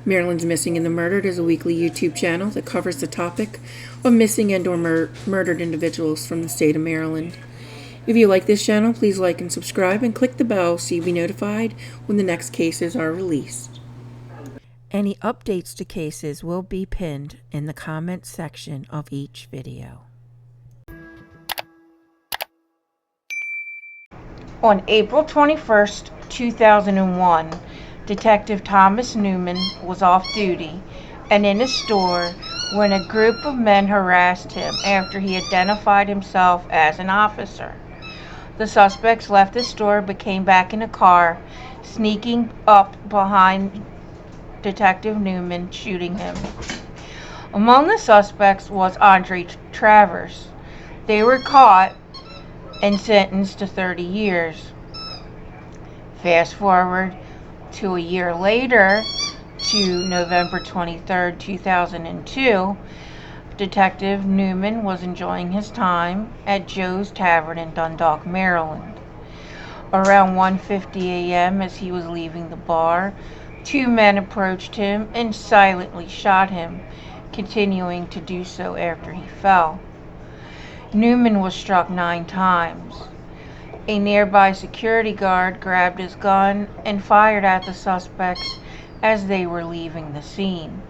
Maryland's Missing and the Murdered is a weekly YouTube channel that covers the topic of missing and or murdered individuals from the state of Maryland. If you like this channel, please like and subscribe and click the bell so you'll be notified when the next cases are released. Any updates to cases will be pinned in the comments section of each video. On April 21st, 2001, Detective Thomas Newman was off duty and in a store when a group of men harassed him after he identified himself as an officer. The suspects left the store but came back in a car, sneaking up behind Detective Newman, shooting him. Among the suspects was Andre Travers. They were caught and sentenced to 30 years. Fast forward to a year later, to November 23, 2002, Detective Newman was enjoying his time at Joe's Tavern in Dundalk, Maryland. Around 1:50 a.m., as he was leaving the bar, two men approached him and silently shot him, continuing to do so after he fell. Newman was struck 9 times. A nearby security guard grabbed his gun and fired at the suspects as they were leaving the scene.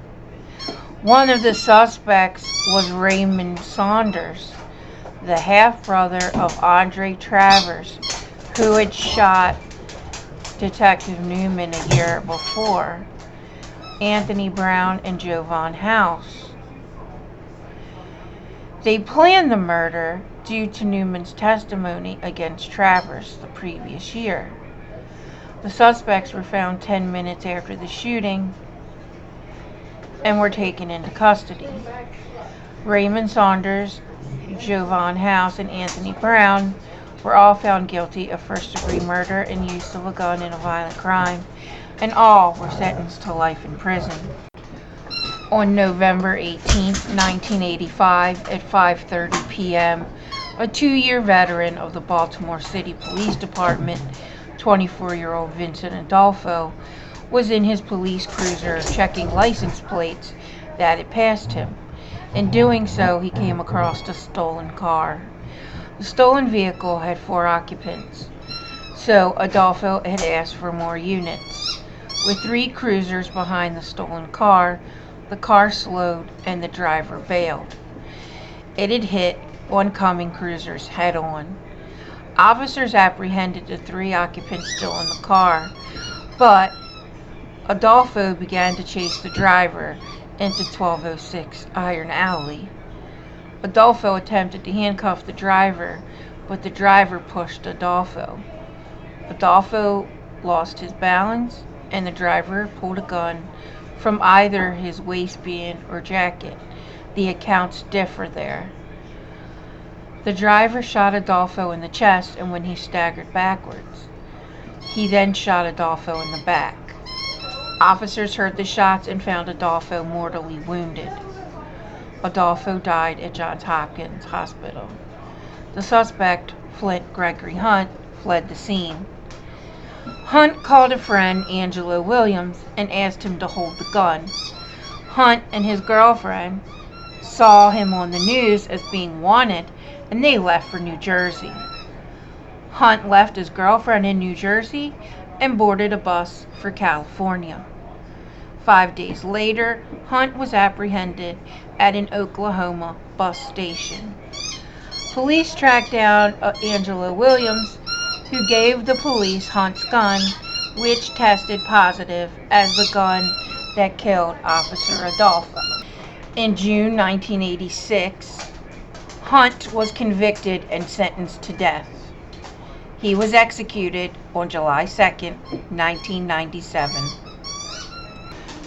One of the suspects was Raymond Saunders, the half-brother of Andre Travers, who had shot Detective Newman a year before, Anthony Brown and Jovan House. They planned the murder due to Newman's testimony against Travers the previous year. The suspects were found 10 minutes after the shooting and were taken into custody. Raymond Saunders, Jovan House, and Anthony Brown were all found guilty of first-degree murder and use of a gun in a violent crime, and all were sentenced to life in prison. On November 18, 1985, at 5:30 p.m., a 2-year veteran of the Baltimore City Police Department, 24-year-old Vincent Adolfo, was in his police cruiser checking license plates that had passed him. In doing so, he came across a stolen car. The stolen vehicle had 4 occupants, so Adolfo had asked for more units. With 3 cruisers behind the stolen car, the car slowed and the driver bailed. It had hit oncoming cruisers head-on. Officers apprehended the 3 occupants still in the car, but Adolfo began to chase the driver into 1206 Iron Alley. Adolfo attempted to handcuff the driver, but the driver pushed Adolfo. Adolfo lost his balance, and the driver pulled a gun from either his waistband or jacket. The accounts differ there. The driver shot Adolfo in the chest, and when he staggered backwards, he then shot Adolfo in the back. Officers heard the shots and found Adolfo mortally wounded. Adolfo died at Johns Hopkins Hospital. The suspect, Flint Gregory Hunt, fled the scene. Hunt called a friend, Angelo Williams, and asked him to hold the gun. Hunt and his girlfriend saw him on the news as being wanted, and they left for New Jersey. Hunt left his girlfriend in New Jersey and boarded a bus for California. 5 days later, Hunt was apprehended at an Oklahoma bus station. Police tracked down Angelo Williams, who gave the police Hunt's gun, which tested positive as the gun that killed Officer Adolfo. In June 1986, Hunt was convicted and sentenced to death. He was executed on July 2nd, 1997.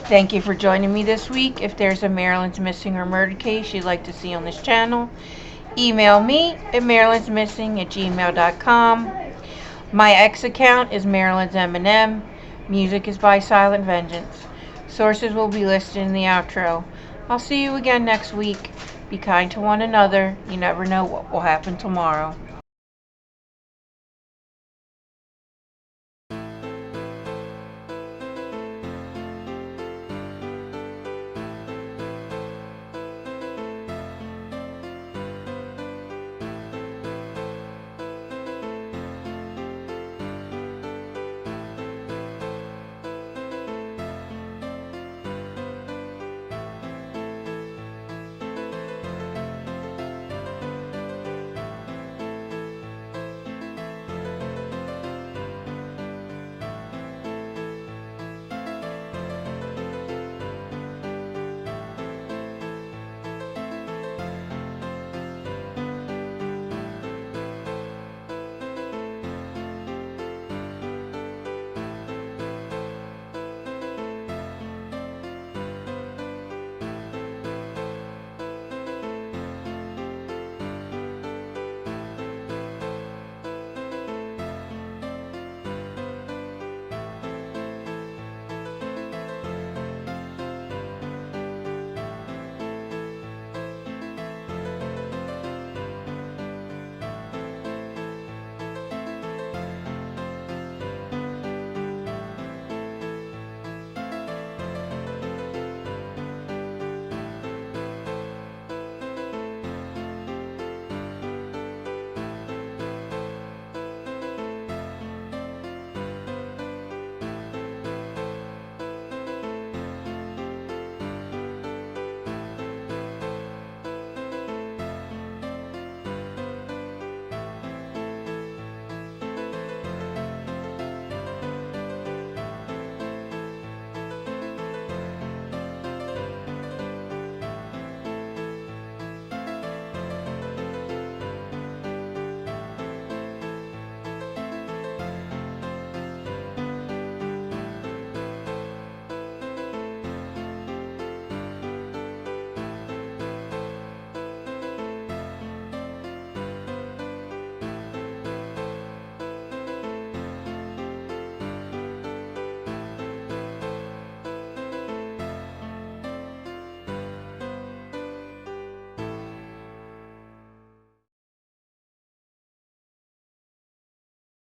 Thank you for joining me this week. If there's a Maryland's Missing or Murdered case you'd like to see on this channel, email me at marylandsmissing@gmail.com. My X account is Maryland's M&M. Music is by Silent Vengeance. Sources will be listed in the outro. I'll see you again next week. Be kind to one another. You never know what will happen tomorrow.